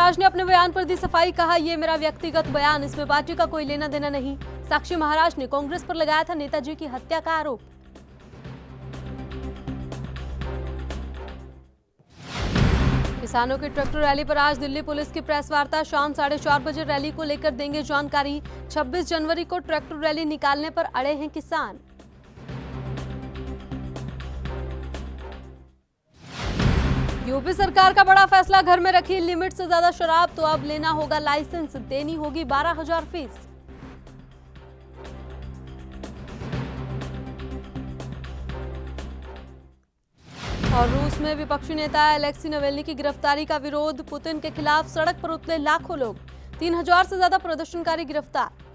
महाराज ने अपने बयान पर दी सफाई, कहा ये मेरा व्यक्तिगत बयान, इसमें पार्टी का कोई लेना देना नहीं। साक्षी महाराज ने कांग्रेस पर लगाया था नेताजी की हत्या का आरोप। किसानों की ट्रैक्टर रैली पर आज दिल्ली पुलिस की प्रेस वार्ता, शाम 4:30 बजे रैली को लेकर देंगे जानकारी। 26 जनवरी को ट्रैक्टर रैली निकालने पर अड़े हैं किसान। यूपी सरकार का बड़ा फैसला, घर में रखी लिमिट से ज्यादा शराब तो अब लेना होगा लाइसेंस, देनी होगी 12,000 फीस। और रूस में विपक्षी नेता अलेक्सी नवेल्नी की गिरफ्तारी का विरोध, पुतिन के खिलाफ सड़क पर उतरे लाखों लोग, 3,000 से ज्यादा प्रदर्शनकारी गिरफ्तार।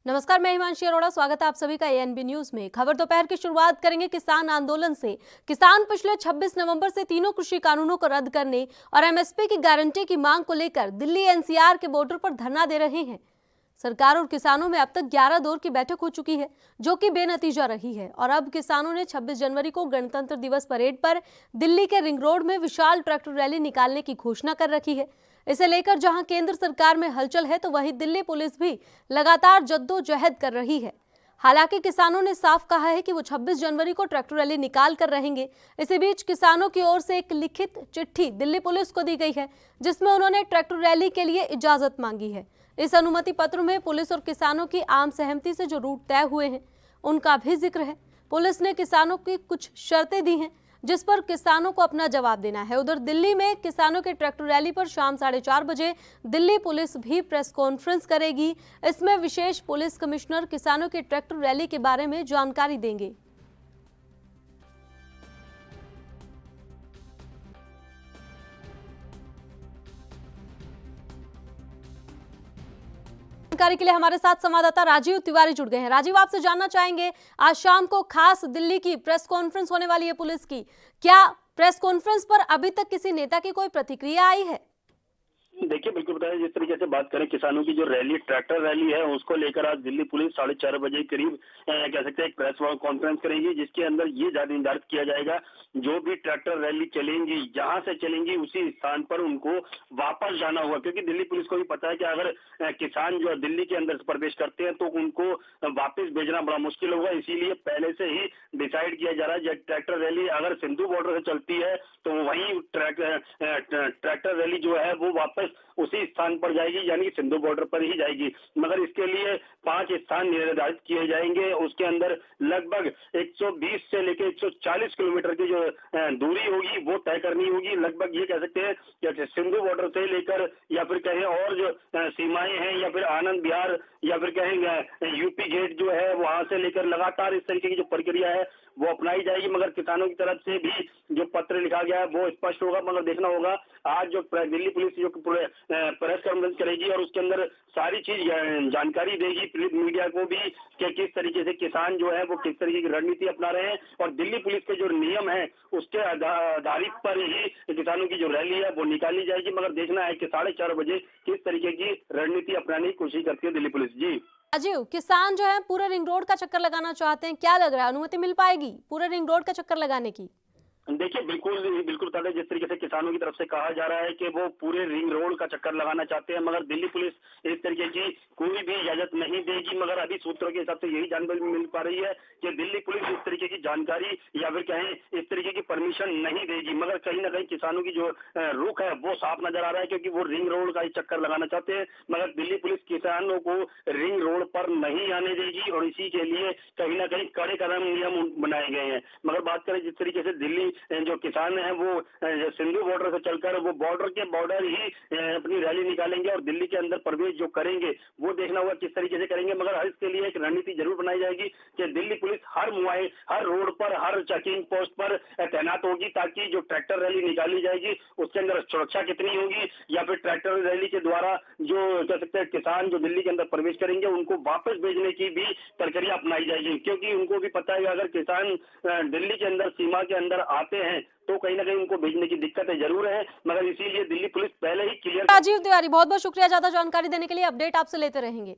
नमस्कार, मैं हिमांशी अरोड़ा, स्वागत है आप सभी का एएनबी न्यूज में। खबर दोपहर की शुरुआत करेंगे किसान आंदोलन से। किसान पिछले 26 नवंबर से तीनों कृषि कानूनों को रद्द करने और एमएसपी की गारंटी की मांग को लेकर दिल्ली एनसीआर के बॉर्डर पर धरना दे रहे हैं। सरकार और किसानों में अब तक 11 दौर की बैठक हो चुकी है, जो कि बेनतीजा रही है। और अब किसानों ने 26 जनवरी को गणतंत्र दिवस परेड पर दिल्ली के रिंग रोड में विशाल ट्रैक्टर रैली निकालने की घोषणा कर रखी है। इसे लेकर जहां केंद्र सरकार में हलचल है, तो वहीं दिल्ली पुलिस भी लगातार जद्दोजहद कर रही है। हालांकि किसानों ने साफ कहा है कि वो 26 जनवरी को ट्रैक्टर रैली निकाल कर रहेंगे। इसी बीच किसानों की ओर से एक लिखित चिट्ठी दिल्ली पुलिस को दी गई है, जिसमें उन्होंने ट्रैक्टर रैली के लिए इजाजत मांगी है। इस अनुमति पत्र में पुलिस और किसानों की आम सहमति से जो रूट तय हुए हैं, उनका भी जिक्र है। पुलिस ने किसानों की कुछ शर्तें दी हैं, जिस पर किसानों को अपना जवाब देना है। उधर दिल्ली में किसानों के ट्रैक्टर रैली पर शाम 4:30 बजे दिल्ली पुलिस भी प्रेस कॉन्फ्रेंस करेगी। इसमें विशेष पुलिस कमिश्नर किसानों के ट्रैक्टर रैली के बारे में जानकारी देंगे। जानकारी के लिए हमारे साथ संवाददाता राजीव तिवारी जुड़ गए हैं। राजीव, आपसे जानना चाहेंगे, आज शाम को खास दिल्ली की प्रेस कॉन्फ्रेंस होने वाली है पुलिस की, क्या प्रेस कॉन्फ्रेंस पर अभी तक किसी नेता की कोई प्रतिक्रिया आई है? देखिए, बिल्कुल बताया। जिस तरीके से बात करें किसानों की जो रैली, ट्रैक्टर रैली है, उसको लेकर आज दिल्ली पुलिस 4:30 बजे करीब कह सकते हैं एक प्रेस कॉन्फ्रेंस करेगी, जिसके अंदर ये निर्धारित किया जाएगा जो भी ट्रैक्टर रैली चलेंगी, जहां से चलेंगी उसी स्थान पर उनको वापस जाना होगा। क्योंकि दिल्ली पुलिस को भी पता है कि अगर किसान जो दिल्ली के अंदर प्रवेश करते हैं तो उनको वापस भेजना बड़ा मुश्किल होगा। इसीलिए पहले से ही डिसाइड किया जा रहा है जब ट्रैक्टर रैली अगर सिंधु बॉर्डर से चलती है तो वहीं ट्रैक्टर रैली जो है वो वापस उसी स्थान पर जाएगी, यानी सिंधु बॉर्डर पर ही जाएगी। मगर इसके लिए 5 स्थान निर्धारित किए जाएंगे। उसके अंदर लगभग 120 से लेकर 140 किलोमीटर की जो दूरी होगी वो तय करनी होगी। लगभग ये कह सकते हैं कि सिंधु बॉर्डर से लेकर या फिर कहें और जो सीमाएं हैं या फिर आनंद विहार या फिर कहें यूपी गेट जो है वहां से लेकर लगातार इस तरीके की जो प्रक्रिया है वो अपनाई जाएगी। मगर किसानों की तरफ से भी जो पत्र लिखा गया है वो स्पष्ट होगा। मगर देखना होगा आज जो दिल्ली पुलिस जो प्रेस कॉन्फ्रेंस करेगी और उसके अंदर सारी चीज जानकारी देगी मीडिया को भी कि किस तरीके से किसान जो है वो किस तरीके की रणनीति अपना रहे हैं और दिल्ली पुलिस के जो नियम है उसके आधारित पर ही किसानों की जो रैली है वो निकाली जाएगी। मगर देखना है कि 4:30 बजे किस तरीके की रणनीति अपनाने की कोशिश करती है दिल्ली पुलिस। जी राजीव, किसान जो है पूरे रिंग रोड का चक्कर लगाना चाहते हैं, क्या लग रहा है अनुमति मिल पाएगी पूरे रिंग रोड का चक्कर लगाने की? देखिए, बिल्कुल बता दें, जिस तरीके से किसानों की तरफ से कहा जा रहा है कि वो पूरे रिंग रोड का चक्कर लगाना चाहते हैं, मगर दिल्ली पुलिस इस तरीके की कोई भी इजाजत नहीं देगी। मगर अभी सूत्रों के हिसाब से यही जानकारी मिल पा रही है कि दिल्ली पुलिस इस तरीके की जानकारी या फिर कहें इस तरीके की परमिशन नहीं देगी। मगर कहीं ना कहीं किसानों की जो रुख है वो साफ नजर आ रहा है, क्योंकि वो रिंग रोड का ही चक्कर लगाना चाहते हैं। मगर दिल्ली पुलिस किसानों को रिंग रोड पर नहीं आने देगी और इसी के लिए कहीं ना कहीं कड़े कदम नियम बनाए गए हैं। मगर बात करें जिस तरीके से दिल्ली जो किसान है वो सिंधु बॉर्डर से चलकर वो बॉर्डर ही अपनी रैली निकालेंगे और दिल्ली के अंदर प्रवेश जो करेंगे वो देखना होगा किस तरीके से करेंगे। मगर इसके लिए एक रणनीति जरूर बनाई जाएगी कि दिल्ली पुलिस हर रोड पर, हर चेकिंग पोस्ट पर तैनात बात होगी ताकि जो ट्रैक्टर रैली निकाली जाएगी उसके अंदर सुरक्षा कितनी होगी, या फिर ट्रैक्टर रैली के द्वारा जो कह सकते हैं किसान जो दिल्ली के अंदर प्रवेश करेंगे उनको वापस भेजने की भी प्रक्रिया अपनाई जाएगी, क्योंकि उनको भी पता है अगर किसान दिल्ली के अंदर सीमा के अंदर आते हैं तो कहीं ना कहीं उनको भेजने की दिक्कतें जरूर है, मगर इसीलिए दिल्ली पुलिस पहले ही क्लियर। राजीव तिवारी, बहुत बहुत शुक्रिया ज्यादा जानकारी देने के लिए। अपडेट आपसे लेते रहेंगे।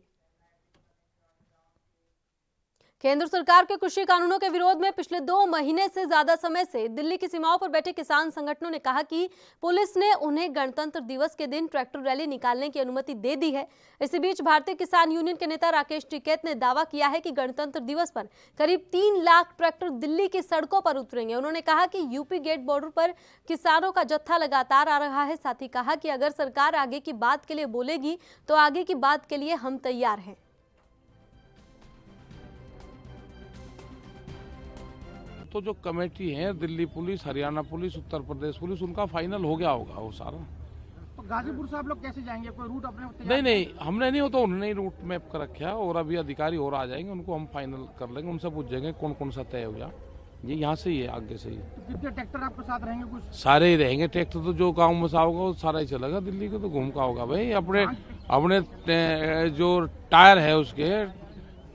केंद्र सरकार के कृषि कानूनों के विरोध में पिछले 2 महीने से ज्यादा समय से दिल्ली की सीमाओं पर बैठे किसान संगठनों ने कहा कि पुलिस ने उन्हें गणतंत्र दिवस के दिन ट्रैक्टर रैली निकालने की अनुमति दे दी है। इसी बीच भारतीय किसान यूनियन के नेता राकेश टिकैत ने दावा किया है कि गणतंत्र दिवस पर करीब 3 लाख ट्रैक्टर दिल्ली की सड़कों पर उतरेंगे। उन्होंने कहा कि यूपी गेट बॉर्डर पर किसानों का जत्था लगातार आ रहा है। साथ ही कहा कि अगर सरकार आगे की बात के लिए बोलेगी तो आगे की बात के लिए हम तैयार हैं। तो जो कमेटी है Delhi police, Haryana police, Uttar Pradesh police, उनका फाइनल हो गया होगा वो सारा। तो गाजीपुर से आप लोग कैसे जाएंगे? कोई रूट अपने नहीं, हमने नहीं, हो तो उन्होंने ही रूट मैप कर रखा है और अभी अधिकारी और आ जाएंगे, उनको हम फाइनल कर लेंगे, उनसे पूछेंगे कौन कौन सा तय हो गया। ये यहाँ से ही है, आगे से ही। तो कितने ट्रैक्टर आपके साथ रहेंगे? कुछ सारे ही रहेंगे ट्रैक्टर, तो जो गाँव में सा होगा वो सारा ही चलेगा। दिल्ली को तो घूम का होगा भाई, अपने जो टायर है उसके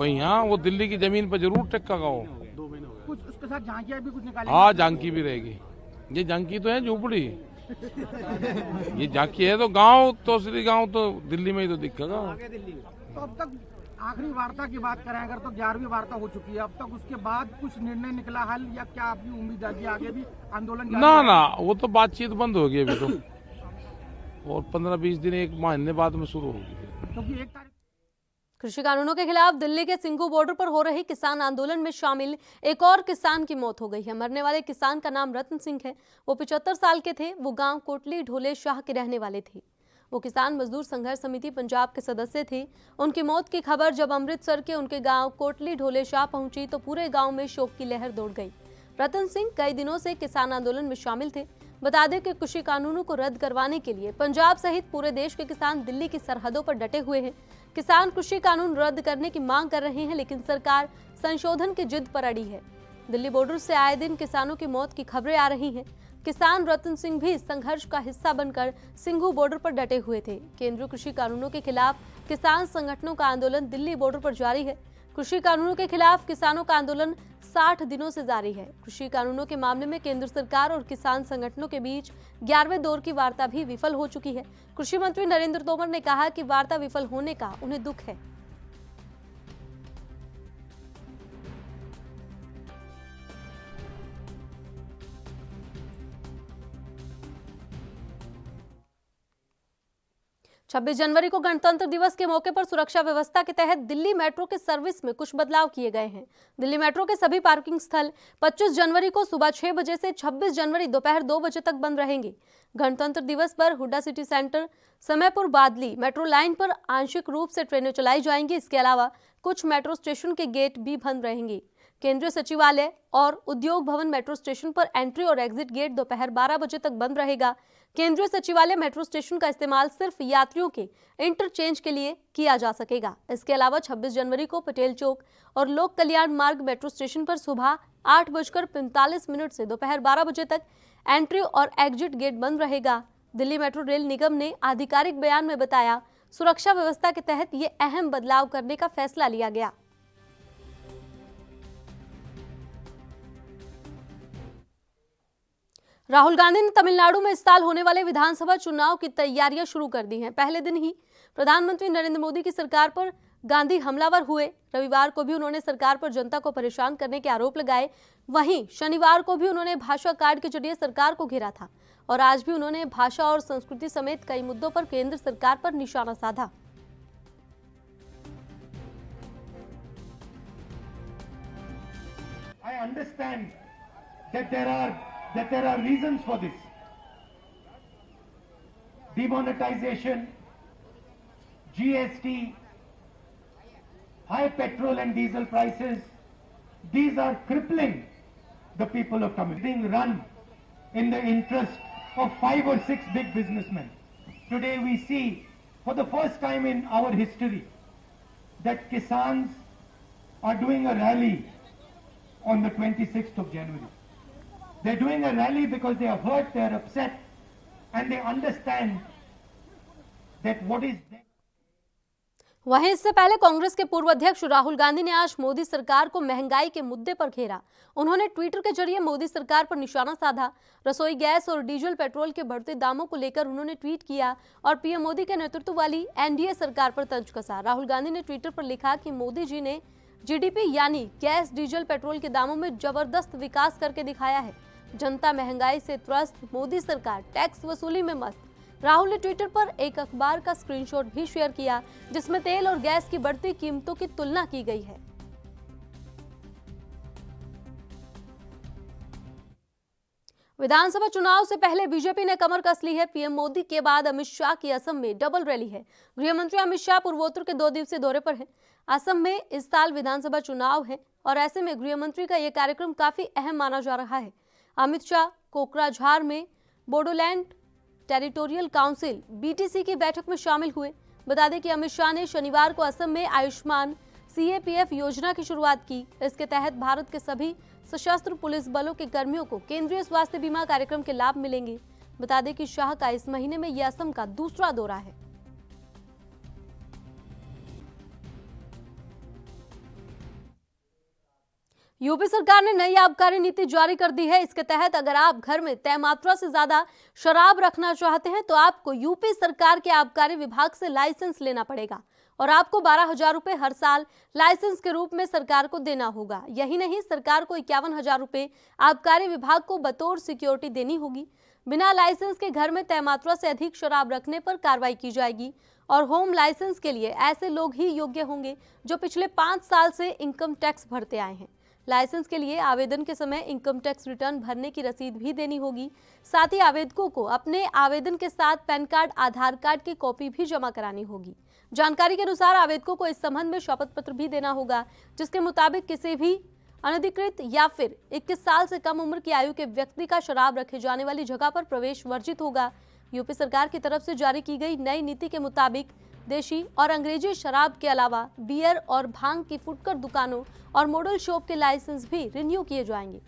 वही, हाँ वो दिल्ली की जमीन पर जरूर टेक्का हो। कुछ उसके साथ झांकियां भी कुछ निकालेंगे? हाँ, झांकी भी रहेगी। ये झांकी तो है झोपड़ी, ये झांकी है तो गांव, तो असली गांव तो दिल्ली में ही तो दिखेगा। तो अब तक आखिरी वार्ता की बात करें अगर, तो 11वीं वार्ता हो चुकी है अब तक, उसके बाद कुछ निर्णय निकला हल, या क्या आपकी उम्मीद है कि आगे भी आंदोलन? ना, वो तो बातचीत बंद हो गई अभी तो, और 15-20 दिन, 1 महीने बाद में शुरू होगी। क्योंकि 1 तारीख कृषि कानूनों के खिलाफ दिल्ली के सिंघू बॉर्डर पर हो रही किसान आंदोलन में शामिल एक और किसान की मौत हो गई है। मरने वाले किसान का नाम रतन सिंह है। वो 75 साल के थे। वो गांव कोटली ढोले शाह के रहने वाले थे। वो किसान मजदूर संघर्ष समिति पंजाब के सदस्य थे। उनकी मौत की खबर जब अमृतसर के उनके गांव कोटली ढोले शाह पहुंची तो पूरे गांव में शोक की लहर दौड़ गई। रतन सिंह कई दिनों से किसान आंदोलन में शामिल थे। बता दें कि कृषि कानूनों को रद्द करवाने के लिए पंजाब सहित पूरे देश के किसान दिल्ली की सरहदों पर डटे हुए हैं। किसान कृषि कानून रद्द करने की मांग कर रहे हैं, लेकिन सरकार संशोधन की जिद पर अड़ी है। दिल्ली बॉर्डर से आए दिन किसानों की मौत की खबरें आ रही हैं। किसान रतन सिंह भी इस संघर्ष का हिस्सा बनकर सिंघू बॉर्डर पर डटे हुए थे। केंद्रीय कृषि कानूनों के खिलाफ किसान संगठनों का आंदोलन दिल्ली बॉर्डर पर जारी है। कृषि कानूनों के खिलाफ किसानों का आंदोलन 60 दिनों से जारी है। कृषि कानूनों के मामले में केंद्र सरकार और किसान संगठनों के बीच 11वें दौर की वार्ता भी विफल हो चुकी है। कृषि मंत्री नरेंद्र तोमर ने कहा कि वार्ता विफल होने का उन्हें दुख है। छब्बीस जनवरी को गणतंत्र दिवस के मौके पर सुरक्षा व्यवस्था के तहत दिल्ली मेट्रो के सर्विस में कुछ बदलाव किए गए हैं। दिल्ली मेट्रो के सभी पार्किंग स्थल 25 जनवरी को सुबह 6 बजे से 26 जनवरी दोपहर 2 बजे तक बंद रहेंगे। गणतंत्र दिवस पर हुड्डा सिटी सेंटर, समयपुर बादली मेट्रो लाइन पर आंशिक रूप से ट्रेनें चलाई जाएंगी। इसके अलावा कुछ मेट्रो स्टेशन के गेट भी बंद रहेंगे। केंद्रीय सचिवालय और उद्योग भवन मेट्रो स्टेशन पर एंट्री और एग्जिट गेट दोपहर 12 बजे तक बंद रहेगा। केंद्रीय सचिवालय मेट्रो स्टेशन का इस्तेमाल सिर्फ यात्रियों के इंटरचेंज के लिए किया जा सकेगा। इसके अलावा 26 जनवरी को पटेल चौक और लोक कल्याण मार्ग मेट्रो स्टेशन पर सुबह 8:45 से दोपहर 12 बजे तक एंट्री और एग्जिट गेट बंद रहेगा। दिल्ली मेट्रो रेल निगम ने आधिकारिक बयान में बताया, सुरक्षा व्यवस्था के तहत ये अहम बदलाव करने का फैसला लिया गया। राहुल गांधी ने तमिलनाडु में इस साल होने वाले विधानसभा चुनाव की तैयारियां शुरू कर दी हैं। पहले दिन ही प्रधानमंत्री नरेंद्र मोदी की सरकार पर गांधी हमलावर हुए। रविवार को भी उन्होंने सरकार पर जनता को परेशान करने के आरोप लगाए। वहीं शनिवार को भी उन्होंने भाषा कार्ड के जरिए सरकार को घेरा था और आज भी उन्होंने भाषा और संस्कृति समेत कई मुद्दों पर केंद्र सरकार पर निशाना साधा। I understand that there are reasons for this. Demonetization, GST, high petrol and diesel prices, these are crippling the people of Tamil Nadu, being run in the interest of 5 or 6 big businessmen. Today we see for the first time in our history that Kisans are doing a rally on the 26th of January. They're doing a rally because they are hurt, they are upset, and they understand that what is there. वहीं इससे पहले कांग्रेस के पूर्व अध्यक्ष राहुल गांधी ने आज मोदी सरकार को महंगाई के मुद्दे पर घेरा। उन्होंने ट्विटर के जरिए मोदी सरकार पर निशाना साधा। रसोई गैस और डीजल पेट्रोल के बढ़ते दामों को लेकर उन्होंने ट्वीट किया और पीएम मोदी के नेतृत्व वाली एनडीए सरकार पर तंज कसा। राहुल गांधी ने ट्विटर पर लिखा कि मोदी जी ने जीडीपी यानी गैस डीजल पेट्रोल के दामों में जबरदस्त विकास करके दिखाया है। जनता महंगाई से त्रस्त, मोदी सरकार टैक्स वसूली में मस्त। राहुल ने ट्विटर पर एक अखबार का स्क्रीनशॉट भी शेयर किया जिसमें तेल और गैस की बढ़ती कीमतों की तुलना की गई है। विधानसभा चुनाव से पहले बीजेपी ने कमर कस ली है। पीएम मोदी के बाद अमित शाह की असम में डबल रैली है। गृह मंत्री अमित शाह पूर्वोत्तर के 2 दिवसीय दौरे पर हैं। असम में इस साल विधानसभा चुनाव है और ऐसे में गृह मंत्री का यह कार्यक्रम काफी अहम माना जा रहा है। अमित शाह कोकराझार में बोडोलैंड टेरिटोरियल काउंसिल बीटीसी की बैठक में शामिल हुए। बता दें कि अमित शाह ने शनिवार को असम में आयुष्मान सीएपीएफ योजना की शुरुआत की। इसके तहत भारत के सभी सशस्त्र पुलिस बलों के कर्मियों को केंद्रीय स्वास्थ्य बीमा कार्यक्रम के लाभ मिलेंगे। बता दें कि शाह का इस महीने में यह असम का दूसरा दौरा है। यूपी सरकार ने नई आबकारी नीति जारी कर दी है। इसके तहत अगर आप घर में तय मात्रा से ज्यादा शराब रखना चाहते हैं तो आपको यूपी सरकार के आबकारी विभाग से लाइसेंस लेना पड़ेगा और आपको 12,000 रुपए हर साल लाइसेंस के रूप में सरकार को देना होगा। यही नहीं, सरकार को 51,000 रुपए आबकारी विभाग को बतौर सिक्योरिटी देनी होगी। बिना लाइसेंस के घर में तय मात्रा से अधिक शराब रखने पर कार्रवाई की जाएगी और होम लाइसेंस के लिए ऐसे लोग ही योग्य होंगे जो पिछले 5 साल से इनकम टैक्स भरते आए हैं। लाइसेंस के लिए आवेदन के समय इनकम टैक्स रिटर्न भरने की रसीद भी देनी होगी। साथ ही आवेदकों को अपने आवेदन के साथ पैन कार्ड, आधार कार्ड की कॉपी भी जमा करानी होगी। जानकारी के अनुसार आवेदकों को इस संबंध में शपथ पत्र भी देना होगा जिसके मुताबिक किसी भी अनधिकृत या फिर 21 साल से कम उम्र की आयु के व्यक्ति का शराब रखे जाने वाली जगह पर प्रवेश वर्जित होगा। यूपी सरकार की तरफ से जारी की गई नई नीति के मुताबिक देशी और अंग्रेजी शराब के अलावा बियर और भांग की फुटकर दुकानों और मॉडल शॉप के लाइसेंस भी रिन्यू किए जाएंगे।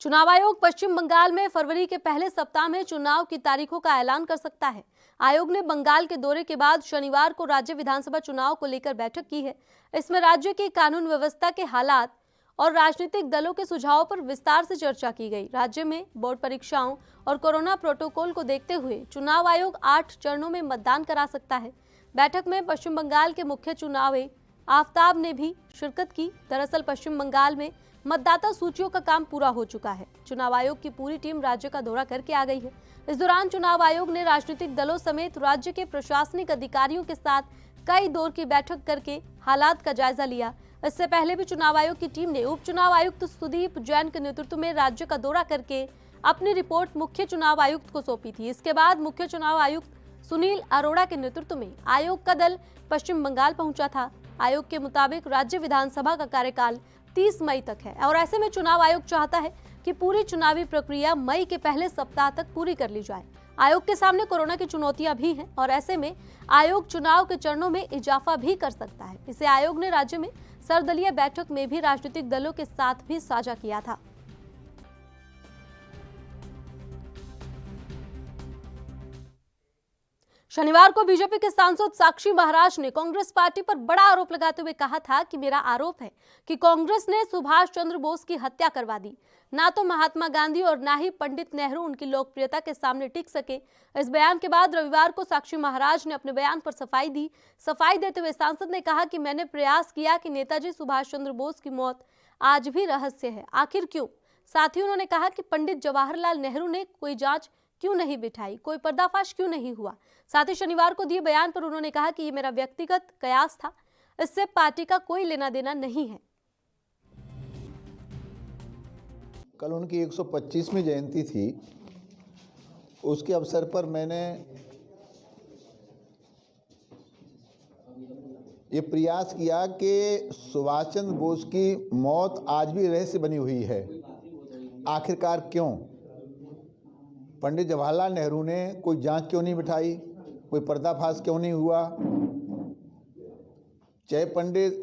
चुनाव आयोग पश्चिम बंगाल में फरवरी के पहले सप्ताह में चुनाव की तारीखों का ऐलान कर सकता है। आयोग ने बंगाल के दौरे के बाद शनिवार को राज्य विधानसभा चुनाव को लेकर बैठक की है। इसमें राज्य की कानून व्यवस्था के हालात और राजनीतिक दलों के सुझावों पर विस्तार से चर्चा की गई। राज्य में बोर्ड परीक्षाओं और कोरोना प्रोटोकॉल को देखते हुए चुनाव आयोग 8 चरणों में मतदान करा सकता है। बैठक में पश्चिम बंगाल के मुख्य चुनावी आफ्ताब ने भी शिरकत की। दरअसल पश्चिम बंगाल में मतदाता सूचियों का काम पूरा हो चुका है। चुनाव आयोग की पूरी टीम राज्य का दौरा करके आ गई है। इस दौरान चुनाव आयोग ने राजनीतिक दलों समेत राज्य के प्रशासनिक अधिकारियों के साथ कई दौर की बैठक करके हालात का जायजा लिया। इससे पहले भी चुनाव आयोग की टीम ने उप चुनाव आयुक्त सुदीप जैन के नेतृत्व में राज्य का दौरा करके अपनी रिपोर्ट मुख्य चुनाव आयुक्त को सौंपी थी। इसके बाद मुख्य चुनाव आयुक्त सुनील अरोड़ा के नेतृत्व में आयोग का दल पश्चिम बंगाल पहुंचा था। आयोग के मुताबिक राज्य विधानसभा का कार्यकाल 30 मई तक है और ऐसे में चुनाव आयोग चाहता है कि पूरी चुनावी प्रक्रिया मई के पहले सप्ताह तक पूरी कर ली जाए। आयोग के सामने कोरोना की चुनौतियां भी हैं और ऐसे में आयोग चुनाव के चरणों में इजाफा भी कर सकता है। इसे आयोग ने राज्य में सर्वदलीय बैठक में भी राजनीतिक दलों के साथ भी साझा किया था। शनिवार को बीजेपी के सांसद साक्षी महाराज ने कांग्रेस पार्टी पर बड़ा आरोप लगाते हुए कहा था कि मेरा आरोप है कि कांग्रेस ने सुभाष चंद्र बोस की हत्या करवा दी। ना तो महात्मा गांधी और ना ही पंडित नेहरू उनकी लोकप्रियता के सामने टिक सके। इस बयान के बाद रविवार को साक्षी महाराज ने अपने बयान पर सफाई दी। सफाई देते हुए सांसद ने कहा कि मैंने प्रयास किया कि नेताजी सुभाष चंद्र बोस की मौत आज भी रहस्य है, आखिर क्यों। साथ ही उन्होंने कहा कि पंडित जवाहरलाल नेहरू ने कोई जांच क्यों नहीं बिठाई, कोई पर्दाफाश क्यों नहीं हुआ। साथ ही शनिवार को दिए बयान पर उन्होंने कहा कि ये मेरा व्यक्तिगत कयास था, इससे पार्टी का कोई लेना देना नहीं है। कल उनकी 125वीं जयंती थी। उसके अवसर पर मैंने ये प्रयास किया कि सुभाष चंद्र बोस की मौत आज भी रहस्य बनी हुई है, आखिरकार क्यों। पंडित जवाहरलाल नेहरू ने कोई जांच क्यों नहीं बिठाई, कोई पर्दाफाश क्यों नहीं हुआ। चाहे पंडित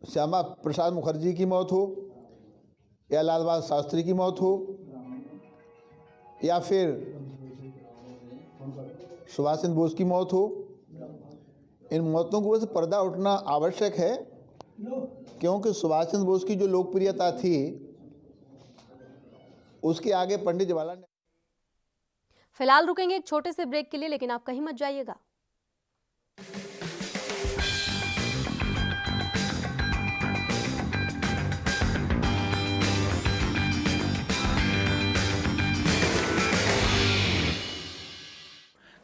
श्यामा प्रसाद मुखर्जी की मौत हो या लाल बहादुर शास्त्री की मौत हो या फिर सुभाष चंद्र बोस की मौत हो, इन मौतों को वैसे पर्दा उठना आवश्यक है, क्योंकि सुभाष चंद्र बोस की जो लोकप्रियता थी उसके आगे पंडित जवाहरलाल नेहरू। फिलहाल रुकेंगे एक छोटे से ब्रेक के लिए, लेकिन आप कहीं मत जाइएगा।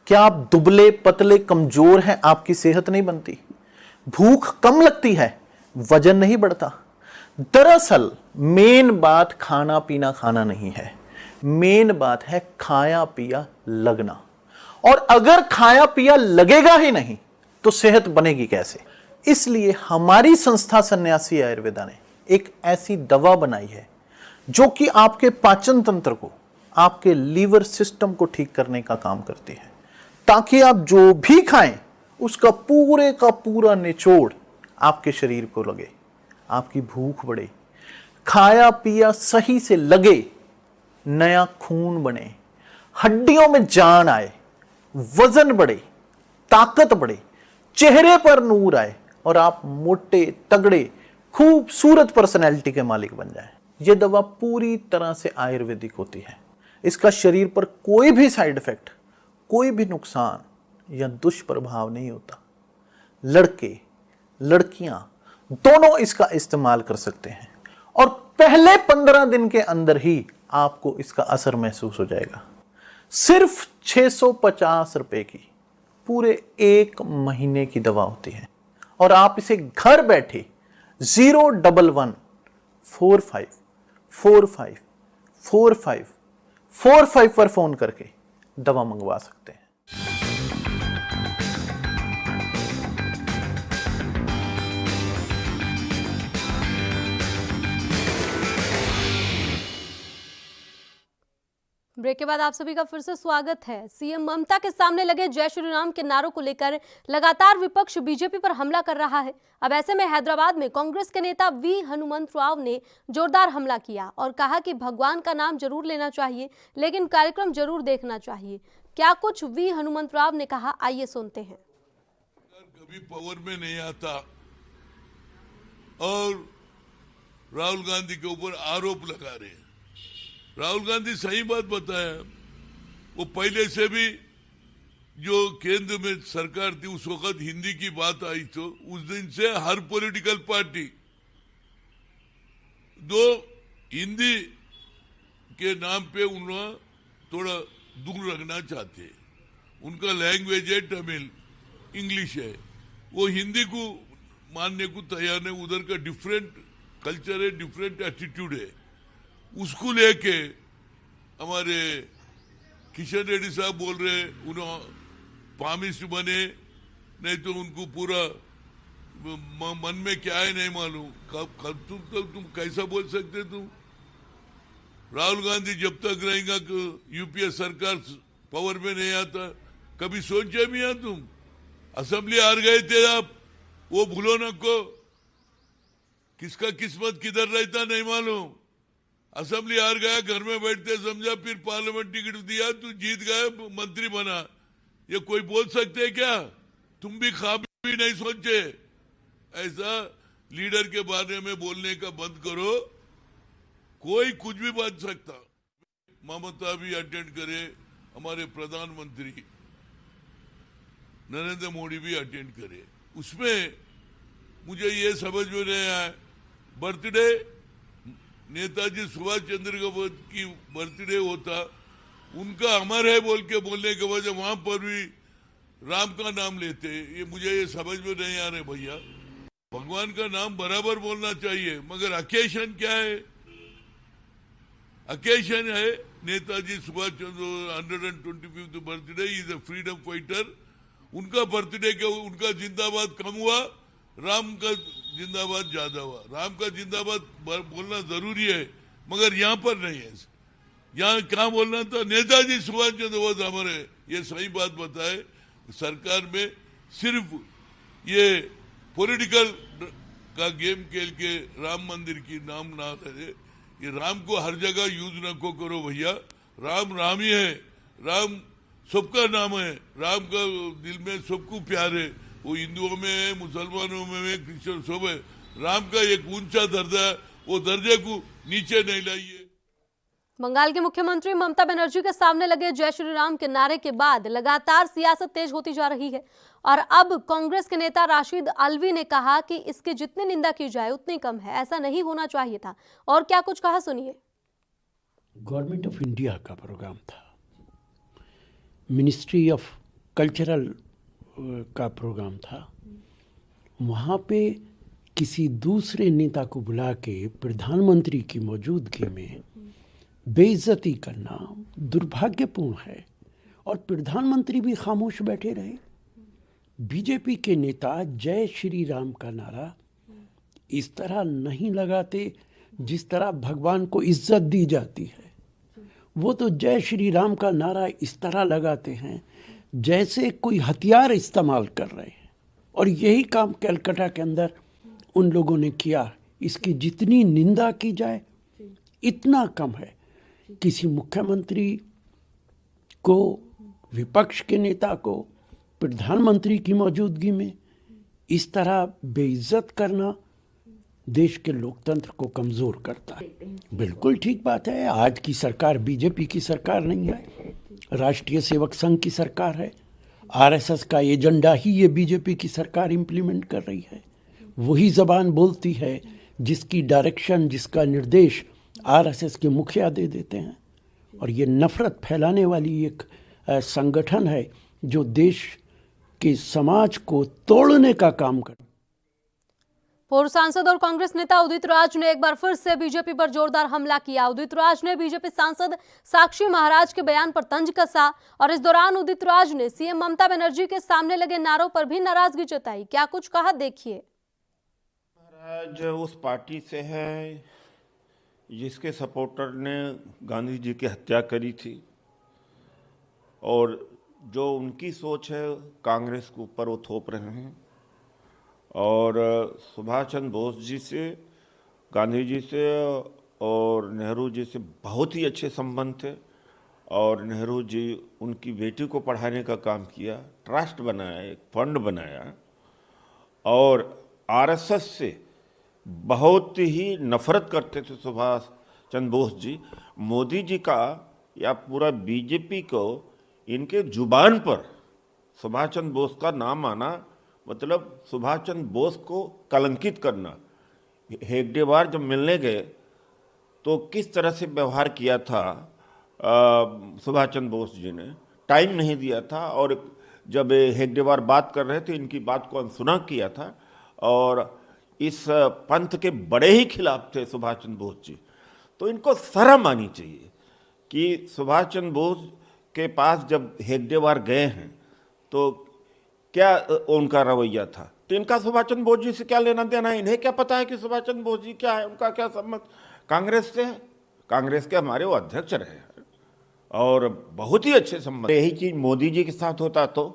क्या आप दुबले पतले कमजोर हैं, आपकी सेहत नहीं बनती, भूख कम लगती है, वजन नहीं बढ़ता? दरअसल मेन बात खाना पीना खाना नहीं है, मेन बात है खाया पिया लगना। और अगर खाया पिया लगेगा ही नहीं तो सेहत बनेगी कैसे? इसलिए हमारी संस्था सन्यासी आयुर्वेदा ने एक ऐसी दवा बनाई है जो कि आपके पाचन तंत्र को, आपके लीवर सिस्टम को ठीक करने का काम करती है, ताकि आप जो भी खाएं उसका पूरे का पूरा निचोड़ आपके शरीर को लगे, आपकी भूख बढ़े, खाया पिया सही से लगे, नया खून बने, हड्डियों में जान आए, वजन बढ़े, ताकत बढ़े, चेहरे पर नूर आए और आप मोटे तगड़े खूबसूरत पर्सनैलिटी के मालिक बन जाएं। यह दवा पूरी तरह से आयुर्वेदिक होती है। इसका शरीर पर कोई भी साइड इफेक्ट, कोई भी नुकसान या दुष्प्रभाव नहीं होता। लड़के लड़कियां दोनों इसका इस्तेमाल कर सकते हैं और पहले 15 दिन के अंदर ही आपको इसका असर महसूस हो जाएगा। सिर्फ 650 रुपए की पूरे 1 महीने की दवा होती है और आप इसे घर बैठे 01145454545 पर फोन करके दवा मंगवा सकते हैं। ब्रेक के बाद आप सभी का फिर से स्वागत है। सीएम ममता के सामने लगे जय श्री राम के नारों को लेकर लगातार विपक्ष बीजेपी पर हमला कर रहा है। अब ऐसे में हैदराबाद में कांग्रेस के नेता वी हनुमंत राव ने जोरदार हमला किया और कहा कि भगवान का नाम जरूर लेना चाहिए, लेकिन कार्यक्रम जरूर देखना चाहिए। क्या कुछ वी हनुमंत राव ने कहा, आइए सुनते हैं। कभी पावर में नहीं आता और राहुल गांधी के ऊपर आरोप लगा रहे हैं। राहुल गांधी सही बात बताया, वो पहले से भी जो केंद्र में सरकार थी उस वक्त हिंदी की बात आई तो उस दिन से हर पॉलिटिकल पार्टी दो हिंदी के नाम पे उन्हें थोड़ा दूर रखना चाहते हैं। उनका लैंग्वेज है तमिल, इंग्लिश है, वो हिंदी को मानने को तैयार नहीं। उधर का डिफरेंट कल्चर है, डिफरेंट एटीट्यूड है। उसको लेके हमारे किशन रेड्डी साहब बोल रहे उन्होंने पामिस्ट बने, नहीं तो उनको पूरा मन में क्या है नहीं मालूम। तुम कैसा बोल सकते? तुम राहुल गांधी जब तक रहेगा कि यूपीए सरकार पावर में नहीं आता, कभी सोचे भी हैं तुम? असेंबली हार गए थे आप, वो भूलो न को। किसका किस्मत किधर रहता नहीं मालूम। असेंबली हार गया, घर में बैठते समझा, फिर पार्लियामेंट टिकट दिया, तू जीत गया, मंत्री बना। ये कोई बोल सकते है क्या? तुम भी ख्वाब भी नहीं सोचे। ऐसा लीडर के बारे में बोलने का बंद करो। कोई कुछ भी बन सकता। ममता भी अटेंड करे, हमारे प्रधानमंत्री नरेंद्र मोदी भी अटेंड करे। उसमें मुझे ये समझ में नहीं आया, बर्थडे नेताजी सुभाष चंद्र बोस की बर्थडे होता, उनका अमर है बोल के बोलने के वजह वहां पर भी राम का नाम लेते। ये मुझे ये समझ में नहीं आ रहे भैया। भगवान का नाम बराबर बोलना चाहिए, मगर अकेशन क्या है? अकेशन है Netaji Subhash Chandra 125th birthday, is a freedom fighter. उनका बर्थडे के उनका जिंदाबाद कम हुआ, राम का जिंदाबाद ज्यादा हुआ। राम का जिंदाबाद बोलना जरूरी है, मगर यहाँ पर नहीं है। यहाँ क्या बोलना था? नेताजी सुभाष चंद्र बोस हमारे, ये सही बात बताए। सरकार में सिर्फ ये पॉलिटिकल का गेम खेल के राम मंदिर की नाम ना रहे। ये राम को हर जगह यूज न को करो भैया। राम राम ही है, राम सबका नाम है, राम का दिल में सबको प्यार है। वो हिंदुओं में है, मुसलमानों में है, क्रिश्चियन सब है। राम का एक ऊंचा दर्जा है, वो दर्जे को नीचे नहीं लाइए। बंगाल की मुख्यमंत्री ममता बनर्जी के सामने लगे जय श्री राम के नारे के बाद लगातार सियासत तेज होती जा रही है और अब कांग्रेस के नेता राशिद अल्वी ने कहा कि इसकी जितनी निंदा की जाए उतनी कम है, ऐसा नहीं होना चाहिए था। और क्या कुछ कहा, सुनिए। गवर्नमेंट ऑफ इंडिया का प्रोग्राम था, मिनिस्ट्री ऑफ कल्चरल का प्रोग्राम था। वहाँ पे किसी दूसरे नेता को बुला के प्रधानमंत्री की मौजूदगी में बेइज्जती करना दुर्भाग्यपूर्ण है और प्रधानमंत्री भी खामोश बैठे रहे। बीजेपी के नेता जय श्री राम का नारा इस तरह नहीं लगाते जिस तरह भगवान को इज्जत दी जाती है। वो तो जय श्री राम का नारा इस तरह लगाते हैं जैसे कोई हथियार इस्तेमाल कर रहे हैं, और यही काम कलकत्ता के अंदर उन लोगों ने किया। इसकी जितनी निंदा की जाए इतना कम है। किसी मुख्यमंत्री को, विपक्ष के नेता को प्रधानमंत्री की मौजूदगी में इस तरह बेइज्जत करना देश के लोकतंत्र को कमज़ोर करता है। बिल्कुल ठीक बात है। आज की सरकार बीजेपी की सरकार नहीं है, राष्ट्रीय सेवक संघ की सरकार है। आरएसएस का एजेंडा ही ये बीजेपी की सरकार इम्प्लीमेंट कर रही है। वही ज़बान बोलती है जिसकी डायरेक्शन, जिसका निर्देश आरएसएस के मुखिया दे देते हैं। और ये नफरत फैलाने वाली एक संगठन है जो देश के समाज को तोड़ने का काम कर। पूर्व सांसद और कांग्रेस नेता उदित राज ने एक बार फिर से बीजेपी पर जोरदार हमला किया। उदित राज ने बीजेपी सांसद साक्षी महाराज के बयान पर तंज कसा और इस दौरान उदित राज ने सीएम ममता बनर्जी के सामने लगे नारों पर भी नाराजगी जताई। क्या कुछ कहा, देखिए। महाराज उस पार्टी से है जिसके सपोर्टर ने गांधी जी की हत्या करी थी, और जो उनकी सोच है कांग्रेस के ऊपर वो थोप रहे हैं। और सुभाष चंद्र बोस जी से, गांधी जी से और नेहरू जी से बहुत ही अच्छे संबंध थे, और नेहरू जी उनकी बेटी को पढ़ाने का काम किया, ट्रस्ट बनाया, एक फंड बनाया, और आरएसएस से बहुत ही नफरत करते थे सुभाष चंद्र बोस जी। मोदी जी का या पूरा बीजेपी को इनके जुबान पर सुभाष चंद्र बोस का नाम आना मतलब सुभाष चंद्र बोस को कलंकित करना। हेगडेवार जब मिलने गए तो किस तरह से व्यवहार किया था सुभाष चंद्र बोस जी ने, टाइम नहीं दिया था, और जब हेगडेवार बात कर रहे थे इनकी बात को अनसुना किया था, और इस पंथ के बड़े ही खिलाफ थे सुभाष चंद्र बोस जी। तो इनको शर्म आनी चाहिए कि सुभाष चंद्र बोस के पास जब हेगडेवार गए हैं तो क्या उनका रवैया था। तो इनका सुभाष चंद्र बोस जी से क्या लेना देना है? इन्हें क्या पता है कि सुभाष चंद्र बोस जी क्या है, उनका क्या संबंध कांग्रेस से है। कांग्रेस के हमारे वो अध्यक्ष रहे हैं और बहुत ही अच्छे संबंध। यही चीज मोदी जी के साथ होता तो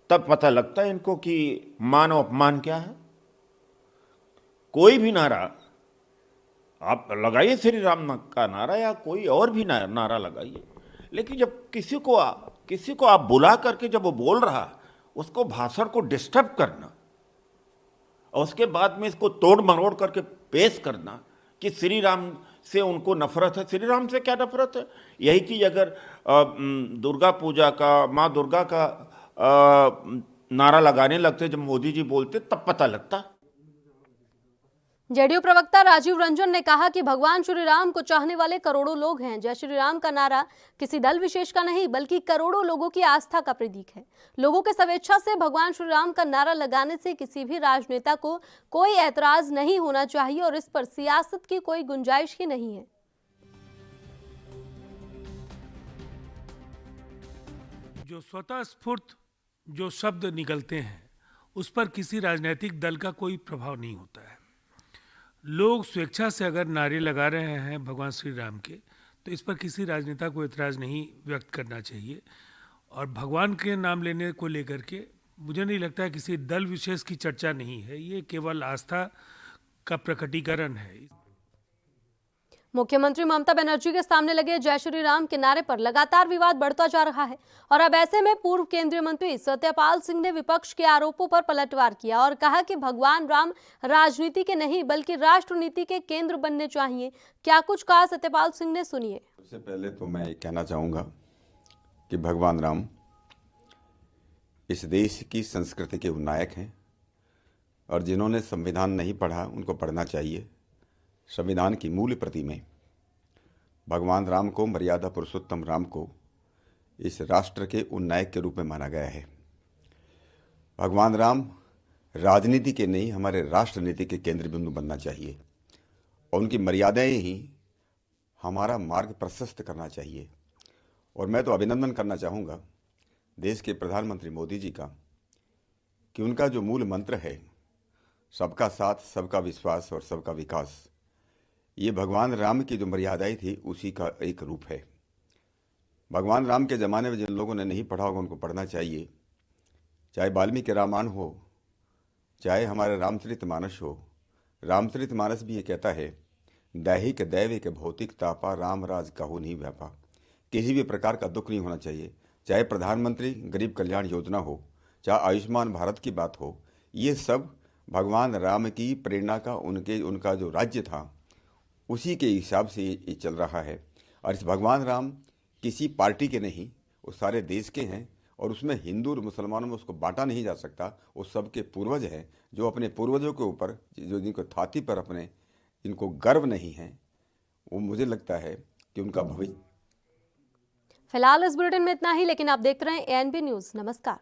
तब पता लगता है इनको कि मान और अपमान क्या है। कोई भी नारा आप लगाइए, श्री राम का नारा या कोई और भी नारा लगाइए, लेकिन जब किसी को आप बुला करके जब वो बोल रहा उसको भाषण को डिस्टर्ब करना और उसके बाद में इसको तोड़ मरोड़ करके पेश करना कि श्री राम से उनको नफरत है। श्री राम से क्या नफरत है? यही चीज अगर दुर्गा पूजा का, माँ दुर्गा का नारा लगाने लगते जब मोदी जी बोलते तब पता लगता। जेडीयू प्रवक्ता राजीव रंजन ने कहा कि भगवान श्री राम को चाहने वाले करोड़ों लोग हैं। जय श्री राम का नारा किसी दल विशेष का नहीं बल्कि करोड़ों लोगों की आस्था का प्रतीक है। लोगों के स्वेच्छा से भगवान श्री राम का नारा लगाने से किसी भी राजनेता को कोई ऐतराज नहीं होना चाहिए और इस पर सियासत की कोई गुंजाइश ही नहीं है। जो स्वतः स्फूर्त जो शब्द निकलते हैं उस पर किसी राजनीतिक दल का कोई प्रभाव नहीं होता है। लोग स्वेच्छा से अगर नारे लगा रहे हैं भगवान श्री राम के, तो इस पर किसी राजनेता को एतराज़ नहीं व्यक्त करना चाहिए। और भगवान के नाम लेने को लेकर के मुझे नहीं लगता है किसी दल विशेष की चर्चा नहीं है, ये केवल आस्था का प्रकटीकरण है। मुख्यमंत्री ममता बनर्जी के सामने लगे जय श्री राम के नारे पर लगातार विवाद बढ़ता जा रहा है और अब ऐसे में पूर्व केंद्रीय मंत्री सत्यपाल सिंह ने विपक्ष के आरोपों पर पलटवार किया और कहा कि भगवान राम राजनीति के नहीं बल्कि राष्ट्रनीति के केंद्र बनने चाहिए। क्या कुछ कहा सत्यपाल सिंह ने, सुनिए। सबसे पहले तो मैं ये कहना चाहूँगा कि भगवान राम इस देश की संस्कृति के नायक हैं और जिन्होंने संविधान नहीं पढ़ा उनको पढ़ना चाहिए। संविधान की मूल प्रति में भगवान राम को, मर्यादा पुरुषोत्तम राम को इस राष्ट्र के उन्नायक के रूप में माना गया है। भगवान राम राजनीति के नहीं, हमारे राष्ट्र नीति के केंद्र बिंदु बनना चाहिए और उनकी मर्यादाएं ही हमारा मार्ग प्रशस्त करना चाहिए। और मैं तो अभिनंदन करना चाहूँगा देश के प्रधानमंत्री मोदी जी का कि उनका जो मूल मंत्र है सबका साथ, सबका विश्वास और सबका विकास, ये भगवान राम की जो मर्यादाएं थी उसी का एक रूप है। भगवान राम के ज़माने में जिन लोगों ने नहीं पढ़ा होगा उनको पढ़ना चाहिए, चाहे वाल्मीकि रामायण हो, चाहे हमारे रामचरितमानस हो। रामचरितमानस भी ये कहता है, दैहिक दैविक भौतिक तापा राम राज कहु नहीं व्यापा। किसी भी प्रकार का दुख नहीं होना चाहिए, चाहे प्रधानमंत्री गरीब कल्याण योजना हो, चाहे आयुष्मान भारत की बात हो, ये सब भगवान राम की प्रेरणा का उनका जो राज्य था उसी के हिसाब से ये चल रहा है। और इस भगवान राम किसी पार्टी के नहीं, वो सारे देश के हैं और उसमें हिंदू और मुसलमानों में उसको बांटा नहीं जा सकता। वो सबके पूर्वज हैं जो अपने पूर्वजों के ऊपर, जो जिनको छाती पर अपने इनको गर्व नहीं है, वो मुझे लगता है कि उनका भविष्य। फिलहाल इस बुलेटिन में इतना ही, लेकिन आप देख रहे हैं ANB न्यूज़। नमस्कार।